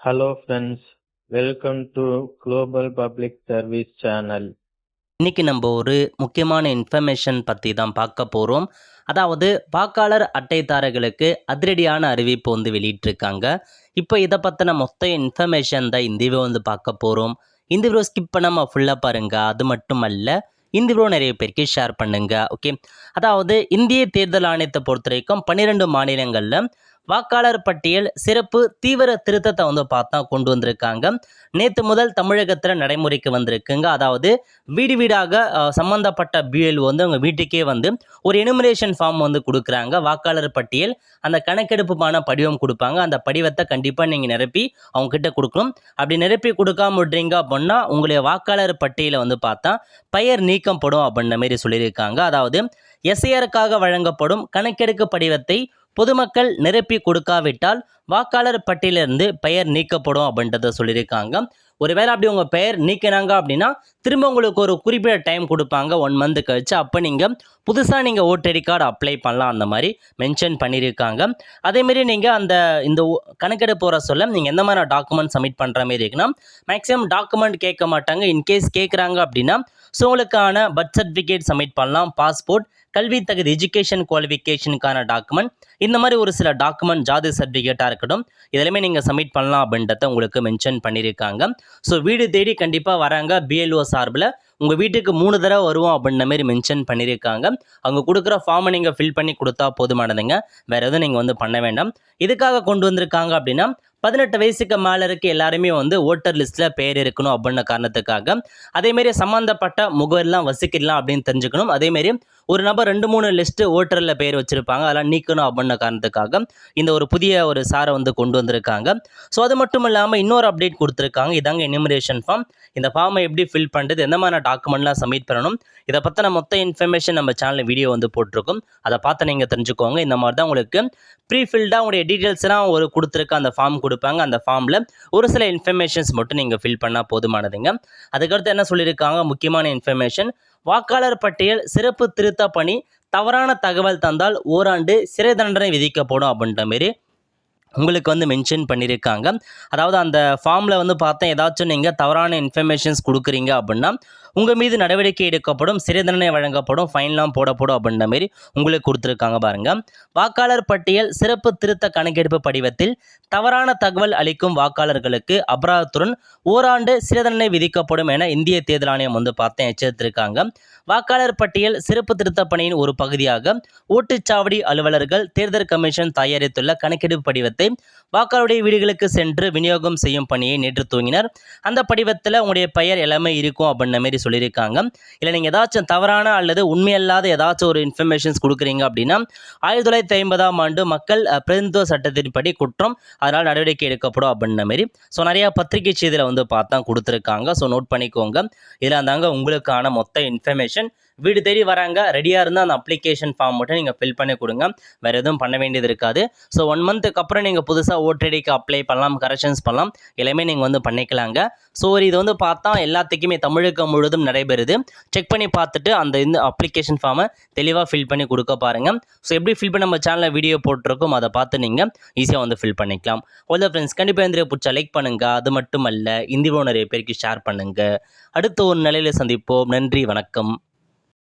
Hello friends, welcome to Global Public Service Channel. இன்னைக்கு நம்ம ஒரு முக்கியமான இன்ஃபர்மேஷன் பற்றி தான் பார்க்க போகிறோம். அதாவது வாக்காளர் அட்டைதாரர்களுக்கு அதிரடியான அறிவிப்பு வந்து வெளியிட்டிருக்காங்க. இப்போ இதை பற்றின மொத்த இன்ஃபர்மேஷன் தான் இந்த வீடியோ வந்து பார்க்க போகிறோம். இந்த வீடியோ ஸ்கிப் பண்ணாமல் ஃபுல்லாக பாருங்கள். அது மட்டும் அல்ல, இந்த வீடியோ நிறைய பேருக்கு ஷேர் பண்ணுங்க. ஓகே, அதாவது இந்திய தேர்தல் ஆணையத்தை பொறுத்த வரைக்கும் 12 மாநிலங்களில் வாக்காளர் பட்டியல் சிறப்பு தீவிர திருத்தத்தை வந்து பார்த்தா கொண்டு வந்திருக்காங்க. நேற்று முதல் தமிழகத்தில் நடைமுறைக்கு வந்திருக்குங்க. அதாவது வீடு வீடாக சம்மந்தப்பட்ட பிஎல்ஓ வந்து அவங்க வீட்டுக்கே வந்து ஒரு எனுமரேஷன் ஃபார்ம் வந்து கொடுக்குறாங்க. வாக்காளர் பட்டியல் அந்த கணக்கெடுப்புமான படிவம் கொடுப்பாங்க. அந்த படிவத்தை கண்டிப்பாக நீங்கள் நிரப்பி அவங்கக்கிட்ட கொடுக்கணும். அப்படி நிரப்பி கொடுக்காம விட்றீங்க அப்படின்னா உங்களுடைய வாக்காளர் பட்டியலை வந்து பார்த்தா பெயர் நீக்கம் படும் அப்படின்ற மாரி சொல்லியிருக்காங்க. அதாவது எஸ்ஐஆருக்காக வழங்கப்படும் கணக்கெடுப்பு படிவத்தை பொதுமக்கள் நிரப்பி கொடுக்காவிட்டால் வாக்காளர் பட்டியலிருந்து பெயர் நீக்கப்படும் அப்படின்றத சொல்லியிருக்காங்க. ஒருவேளை அப்படி உங்கள் பெயர் நீக்கினாங்க அப்படின்னா திரும்ப உங்களுக்கு ஒரு குறிப்பிட்ட டைம் கொடுப்பாங்க, 1 மந்த் கழிச்சு. அப்போ நீங்கள் புதுசாக நீங்கள் ஓட்டர் ஐடி கார்டு அப்ளை பண்ணலாம், அந்த மாதிரி மென்ஷன் பண்ணியிருக்காங்க. அதேமாரி நீங்கள் இந்த கணக்கெடுப்பு போகிற சொல்ல நீங்கள் எந்த மாதிரி டாக்குமெண்ட் சப்மிட் பண்ணுற மாதிரி இருக்குன்னா, மேக்ஸிமம் டாக்குமெண்ட் கேட்க மாட்டாங்க. இன்கேஸ் கேட்குறாங்க அப்படின்னா ஸோ உங்களுக்கான பர்த் சர்டிஃபிகேட் சப்மிட் பண்ணலாம், பாஸ்போர்ட், கல்வி தகுதி எஜுகேஷன் குவாலிஃபிகேஷனுக்கான டாக்குமெண்ட், இந்த மாதிரி ஒரு சில டாக்குமெண்ட், ஜாதி சர்டிஃபிகேட்டாக இருக்கட்டும், இதெல்லாமே நீங்கள் சப்மிட் பண்ணலாம் அப்படின்றத உங்களுக்கு மென்ஷன் பண்ணியிருக்காங்க. ஸோ வீடு தேடி கண்டிப்பாக வராங்க. பிஎல்ஓ சார்பில் உங்கள் வீட்டுக்கு 3 தடவை வருவோம் அப்படின்ற மாதிரி மென்ஷன் பண்ணியிருக்காங்க. அவங்க கொடுக்குற ஃபார்மை நீங்கள் ஃபில் பண்ணி கொடுத்தா போதுமானதுங்க. வேறு எதுவும் நீங்கள் வந்து பண்ண வேண்டாம். இதுக்காக கொண்டு வந்திருக்காங்க அப்படின்னா 18 வயசுக்கு மேலே இருக்க எல்லாருமே வந்து ஓட்டர் லிஸ்ட்டில் பேர் இருக்கணும் அப்படின்ற காரணத்துக்காக. அதேமாரி சம்மந்தப்பட்ட முகவரிலாம் வசிக்கலாம் அப்படின்னு தெரிஞ்சுக்கணும். அதேமாரி ஒரு நபர் 2-3 லிஸ்ட்டு ஓட்டரில் பேர் வச்சுருப்பாங்க, அதெல்லாம் நீக்கணும் அப்படின்ற காரணத்துக்காக இந்த ஒரு புதிய ஒரு சாரை வந்து கொண்டு வந்திருக்காங்க. ஸோ அது மட்டும் இல்லாமல் இன்னொரு அப்டேட் கொடுத்துருக்காங்க. இதாங்க எனுமரேஷன் ஃபார்ம். இந்த ஃபார்மை எப்படி ஃபில் பண்ணுறது, எந்த மாதிரி டாக்குமெண்ட்லாம் சப்மிட் பண்ணணும், இதை பற்றின மொத்த இன்ஃபர்மேஷன் நம்ம சேனலில் வீடியோ வந்து போட்டிருக்கோம். அதை பார்த்து நீங்கள் தெரிஞ்சுக்கோங்க. இந்த மாதிரி தான் உங்களுக்கு ப்ரீஃபில்டாக உங்களுடைய டீட்டெயில்ஸ்லாம் ஒரு கொடுத்துருக்க அந்த ஃபார்ம் கொடுப்பாங்க. அந்த ஃபார்மில் ஒரு சில இன்ஃபர்மேஷன்ஸ் மட்டும் நீங்கள் ஃபில் பண்ணால் போதுமானதுங்க. அதுக்கடுத்து என்ன சொல்லியிருக்காங்க, முக்கியமான இன்ஃபர்மேஷன், வாக்காளர் பட்டியல் சிறப்பு திருத்த பணி தவறான தகவல் தந்தால் ஓராண்டு சிறை தண்டனை விதிக்கப்படும் அப்படின்ற மாரி உங்களுக்கு வந்து மென்ஷன் பண்ணியிருக்காங்க. அதாவது அந்த ஃபார்மில் வந்து பார்த்தா ஏதாச்சும் நீங்கள் தவறான இன்ஃபர்மேஷன்ஸ் கொடுக்குறீங்க அப்படின்னா உங்கள் மீது நடவடிக்கை எடுக்கப்படும், சிறை தண்டனை வழங்கப்படும், ஃபைன்லாம் போடப்படும் அப்படின்ற மாரி உங்களுக்கு கொடுத்துருக்காங்க பாருங்கள். வாக்காளர் பட்டியல் சிறப்பு திருத்த கணக்கெடுப்பு படிவத்தில் தவறான தகவல் அளிக்கும் வாக்காளர்களுக்கு அபராதத்துடன் ஓராண்டு சிறை தண்டனை விதிக்கப்படும் என இந்திய தேர்தல் ஆணையம் வந்து பார்த்தா எச்சரித்திருக்காங்க. வாக்காளர் பட்டியல் சிறப்பு திருத்த பணியின் ஒரு பகுதியாக ஓட்டுச்சாவடி அலுவலர்கள் தேர்தல் கமிஷன் தயாரித்துள்ள கணக்கெடுப்பு படிவத்தை வாக்காளருடைய வீடுகளுக்கு சென்று விநியோகம் செய்யும் பணியை நேற்று துவங்கினர். அந்த படிவத்தில் உங்களுடைய பெயர் எல்லாமே இருக்கும் அப்படின்ற மாரி சொல்லியிருக்காங்க. இல்லை நீங்கள் ஏதாச்சும் தவறான அல்லது உண்மையல்லாத ஏதாச்சும் ஒரு இன்ஃபர்மேஷன்ஸ் கொடுக்குறீங்க அப்படின்னா 1950ஆம் ஆண்டு மக்கள் பிரதிநிதித்துவ சட்டத்தின்படி குற்றம், அதனால் நடவடிக்கை எடுக்கப்படும் அப்படின்ற மாரி ஸோ நிறையா பத்திரிகை செய்தியில் வந்து பார்த்தா கொடுத்துருக்காங்க. ஸோ நோட் பண்ணிக்கோங்க. இதில் இருந்தாங்க உங்களுக்கான மொத்த இன்ஃபர்மேஷன். வீடு தேடி வராங்க, ரெடியாக இருந்தால் அந்த அப்ளிகேஷன் ஃபார்ம் மட்டும் நீங்கள் ஃபில் பண்ணி கொடுங்க. வேறு எதுவும் பண்ண வேண்டியது இருக்காது. ஸோ 1 மந்த்துக்கு அப்புறம் நீங்கள் புதுசாக ஓட்டர் ஐடிக்கு அப்ளை பண்ணலாம், கரெக்ஷன்ஸ் பண்ணலாம், எல்லாமே நீங்கள் வந்து பண்ணிக்கலாங்க. ஸோ இது வந்து பார்த்தா எல்லாத்துக்குமே தமிழகம் முழுவதும் நடைபெறுது. செக் பண்ணி பார்த்துட்டு இந்த அப்ளிகேஷன் ஃபார்மை தெளிவாக ஃபில் பண்ணி கொடுக்க பாருங்கள். ஸோ எப்படி ஃபில் பண்ணி நம்ம சேனலில் வீடியோ போட்டிருக்கோம், அதை பார்த்து நீங்கள் ஈஸியாக வந்து ஃபில் பண்ணிக்கலாம். ஓகே ஃப்ரெண்ட்ஸ், கண்டிப்பாக இந்த பிடிச்சா லைக் பண்ணுங்கள். அது மட்டும் அல்ல, இந்த வீடியோ நிறைய பேருக்கு ஷேர் பண்ணுங்கள். அடுத்த ஒரு நிலையில் சந்திப்போம். நன்றி, வணக்கம்.